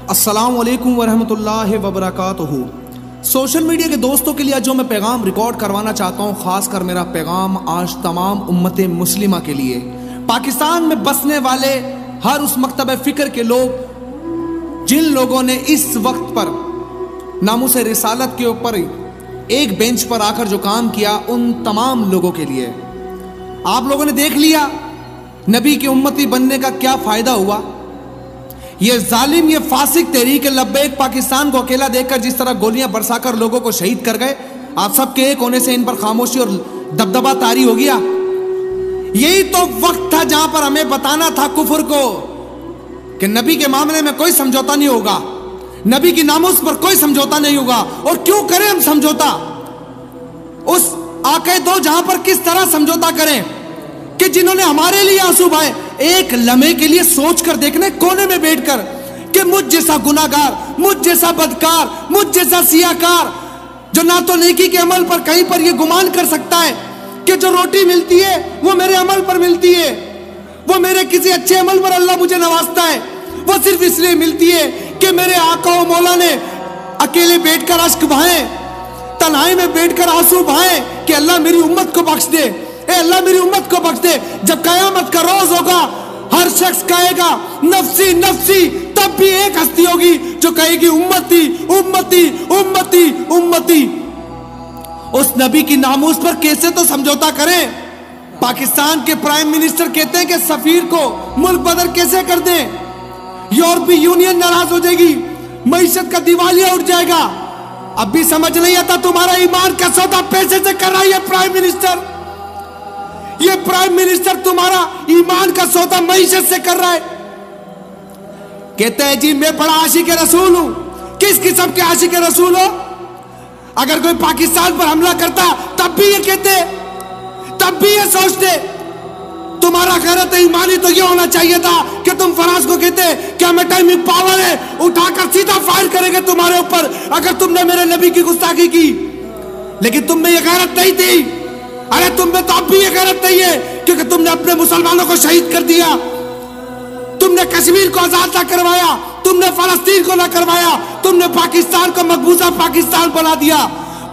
अस्सलाम वालेकुम वरहमतुल्लाहि वबरकातुहू। सोशल मीडिया के दोस्तों के लिए जो मैं पैगाम रिकॉर्ड करवाना चाहता हूँ, ख़ासकर मेरा पैगाम आज तमाम उम्मत मुस्लिमा के लिए, पाकिस्तान में बसने वाले हर उस मकतब फ़िक्र के लोग जिन लोगों ने इस वक्त पर नामूस रिसालत के ऊपर एक बेंच पर आकर जो काम किया, उन तमाम लोगों के लिए आप लोगों ने देख लिया नबी की उम्मती बनने का क्या फ़ायदा हुआ। ये जालिम, ये फासिक तहरीक लब्बैक पाकिस्तान को अकेला देखकर जिस तरह गोलियां बरसाकर लोगों को शहीद कर गए, आप सबके एक होने से इन पर खामोशी और दबदबा तारी हो गया। यही तो वक्त था जहां पर हमें बताना था कुफर को कि नबी के मामले में कोई समझौता नहीं होगा, नबी की नामूस पर कोई समझौता नहीं होगा। और क्यों करें हम समझौता? उस आके दो जहां पर किस तरह समझौता करें कि जिन्होंने हमारे लिए आंसू बहाए, एक लम्हे के लिए सोच कर देखने कोने में बैठकर कि मुझ जैसा गुनाहगार, मुझ जैसा बदकार, मुझ जैसा सियाकार, जो ना तो नेकी के अमल पर कहीं पर ये गुमान कर सकता है कि जो रोटी मिलती है वो मेरे अमल पर मिलती है, वो मेरे किसी अच्छे अमल पर अल्लाह मुझे नवाजता है, वो सिर्फ इसलिए मिलती है कि मेरे आका व मौला ने अकेले बैठकर अश्क बहाए, तन्हाई में बैठकर आंसू बहाए कि अल्लाह मेरी उम्मत को बख्श दे, ए अल्लाह मेरी उम्मत को बख्श दे। जब कयामत का रोज होगा, हर शख्स कहेगा नफ्सी नफ्सी, तब भी एक हस्ती होगी जो कहेगी उम्मती उम्मती उम्मती उम्मती। उस नबी की नामूस पर कैसे तो समझौता करें। पाकिस्तान के प्राइम मिनिस्टर कहते हैं कि सफीर को मुल्क बदर कैसे कर दें, यूरोपीय यूनियन नाराज हो जाएगी, मईशत का दिवालिया उठ जाएगा। अब भी समझ नहीं आता तुम्हारा ईमान का सौदा पैसे से कर रहा है ये प्राइम मिनिस्टर। ये प्राइम मिनिस्टर तुम्हारा ईमान का सौदा मईशत से कर रहा है। कहते हैं जी मैं बड़ा आशिक रसूल हूं। किस किस्म के आशिक रसूल हो? अगर कोई पाकिस्तान पर हमला करता तब भी ये कहते, तब भी ये सोचते। तुम्हारा गैरत ईमानी तो ये होना चाहिए था कि तुम फराज को कहते क्या मैं टाइमिंग पावर है, उठाकर सीधा फायर करेंगे तुम्हारे ऊपर अगर तुमने मेरे नबी की गुस्ताखी की। लेकिन तुम में ये गैरत नहीं थी। अरे तुम में तो अब भी ये गैरत नहीं है, क्योंकि तुमने अपने मुसलमानों को शहीद कर दिया, तुमने कश्मीर को आजाद ना करवाया, तुमने फलस्तीन को ना करवाया, तुमने पाकिस्तान को मकबूजा पाकिस्तान बना दिया,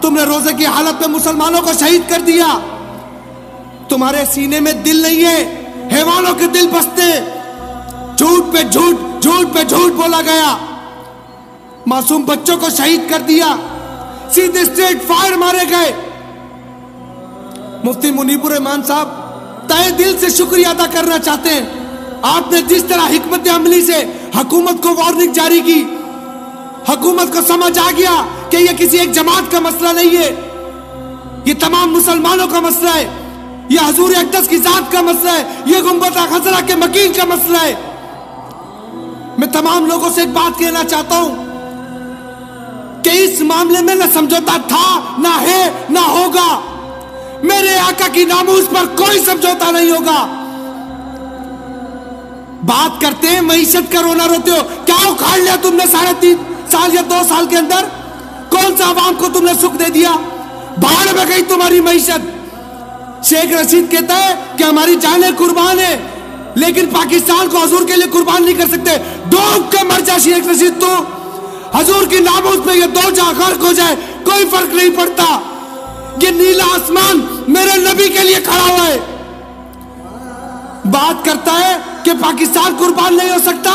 तुमने रोजे की हालत में मुसलमानों को शहीद कर दिया। तुम्हारे सीने में दिल नहीं है, हैवानों के दिल बसते। झूठ पे झूठ, झूठ पे झूठ बोला गया, मासूम बच्चों को शहीद कर दिया, सीधे स्ट्रेट फायर मारे गए। मुफ्ती मुनीबुर रहमान साहब तहे दिल से शुक्रिया अदा करना चाहते हैं। आपने जिस तरह हिकमत अमली से हुकूमत को वार्निंग जारी की, हुकूमत को समझ आ गया कि यह किसी एक जमात का मसला नहीं है, यह तमाम मुसलमानों का मसला है, यह हजूर अक़दस की जात का मसला है, यह गुंबद खज़रा के मकीन का मसला है। मैं तमाम लोगों से एक बात कहना चाहता हूं कि इस मामले में न समझौता था, ना है, ना होगा। मेरे आका की नामूस पर कोई समझौता नहीं होगा। बात करते हैं मईशत का, रोना रोते हो। क्या उखाड़ लिया तुमने 3.5 साल या 2 साल के अंदर? कौन सा आवाम को तुमने सुख दे दिया? भाड़ में गई तुम्हारी मईशत। शेख रशीद कहता है कि हमारी जानें कुर्बान है, लेकिन पाकिस्तान को हजूर के लिए कुर्बान नहीं कर सकते। डूब के मर जा शेख रशीद, तो हजूर की नामूस में ये 2 जा गर्क हो जाए, कोई फर्क नहीं पड़ता। ये नीला आसमान मेरे नबी के लिए खड़ा हुआ है। बात करता है कि पाकिस्तान कुर्बान नहीं हो सकता,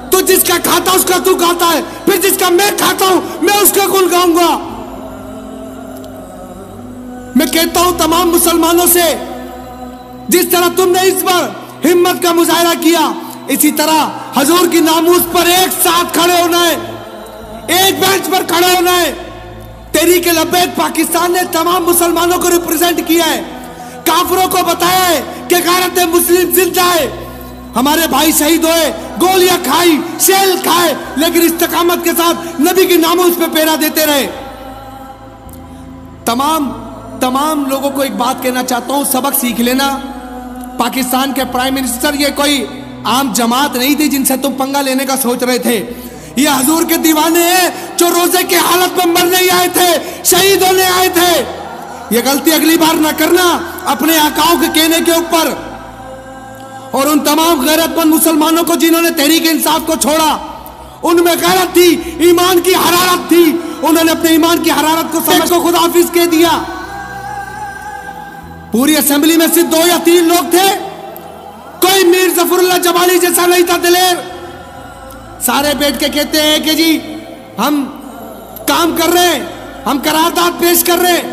तो जिसका खाता उसका तू खाता है, फिर जिसका मैं खाता हूं मैं उसका गुण गाऊंगा। मैं कहता हूं तमाम मुसलमानों से, जिस तरह तुमने इस बार हिम्मत का मुजाहरा किया, इसी तरह हजूर की नामूस पर एक साथ खड़े होना है, एक बेंच पर खड़े होना है। तहरीक लब्बैक पाकिस्तान ने तमाम मुसलमानों को रिप्रेजेंट किया है, काफिरों को बताया है कि गैरत मुस्लिम जिंदा है। हमारे भाई शहीद हुए, गोलियां खाई, शेल खाए, लेकिन इस्तिकामत के साथ नबी की नामूस पे पहरा देते रहे। तमाम लोगों को एक बात कहना चाहता हूं, सबक सीख लेना। पाकिस्तान के प्राइम मिनिस्टर ये कोई आम जमात नहीं थी जिनसे तुम पंगा लेने का सोच रहे थे। ये हजूर के दीवाने हैं जो रोजे की हालत में मरने आए थे, शहीद होने आए थे। ये गलती अगली बार ना करना अपने आकाओं के कहने के ऊपर। और उन तमाम गैरतमंद मुसलमानों को जिन्होंने तहरीक इंसाफ को छोड़ा, उनमें गैरत थी, ईमान की हरारत थी। उन्होंने अपने ईमान की हरारत को समझ को खुदा हाफिज कह दिया। पूरी असेंबली में सिर्फ 2 या 3 लोग थे, कोई मीर जफरुल्लाह जमाली जैसा नहीं था दिलेर। सारे बैठ के कहते हैं कि जी हम काम कर रहे हैं, हम करारदाद पेश कर रहे हैं।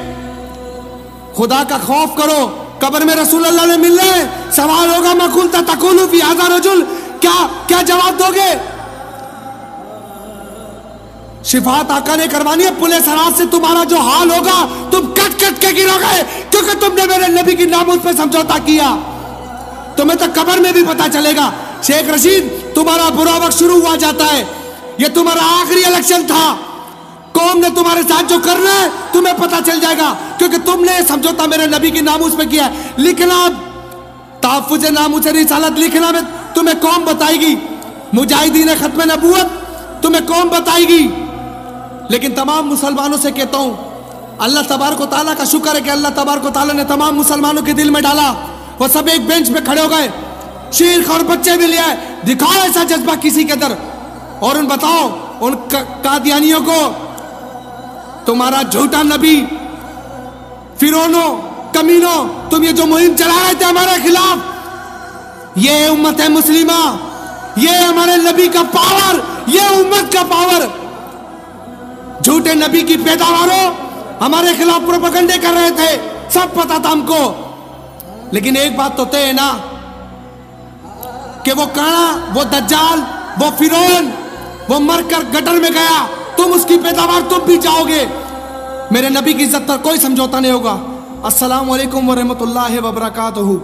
खुदा का खौफ करो, कब्र में रसूल अल्लाह ने मिल रहे, सवाल होगा मकुलता तकुलु फी हाज़ा रजुल, क्या जवाब दोगे? शिफात आका ने करवानी है, पुलिस रात से तुम्हारा जो हाल होगा तुम कट कट के गिरोगे, क्योंकि तुमने मेरे नबी की नामूस पे समझौता किया। तुम्हें तो कब्र में भी पता चलेगा। शेख रशीद, तुम्हारा बुरा वक्त शुरू हुआ जाता है, यह तुम्हारा आखिरी इलेक्शन था। कौम ने तुम्हारे साथ जो करना है तुम्हें पता चल जाएगा, क्योंकि तुमने समझौता मेरे नबी की नामूस पे किया है। लिखना ताफ़ुज़ नामूस रिसालत लिखना में तुम्हें कौम बताएगी, मुजाहिदीन खत्म नबूवत तुम्हें कौम बताएगी। लेकिन तमाम मुसलमानों से कहता हूं, अल्लाह तबारक व तआला का शुक्र है कि अल्लाह तबारक व तआला ने तमाम मुसलमानों के दिल में डाला। वो सब एक बेंच पे खड़े हो गए, शेर और बच्चे भी लिया, दिखाओ ऐसा जज्बा किसी के अंदर, और उन बताओ उन कादियानियों को, तुम्हारा झूठा नबी, फिरौनो, कमीनो, तुम ये जो मुहिम चला रहे थे हमारे खिलाफ, ये उम्मत है मुस्लिमा, ये हमारे नबी का पावर, ये उम्मत का पावर। झूठे नबी की पैदावारों हमारे खिलाफ प्रोपेगेंडे कर रहे थे, सब पता था हमको। लेकिन एक बात तो तय है ना कि वो काना, वो दज्जाल, वो फिरौन, वो मरकर गटर में गया, तुम उसकी पैदावार तुम भी जाओगे। मेरे नबी की इज्जत पर कोई समझौता नहीं होगा। अस्सलाम वालेकुम व रहमतुल्लाहि व बरकातहू।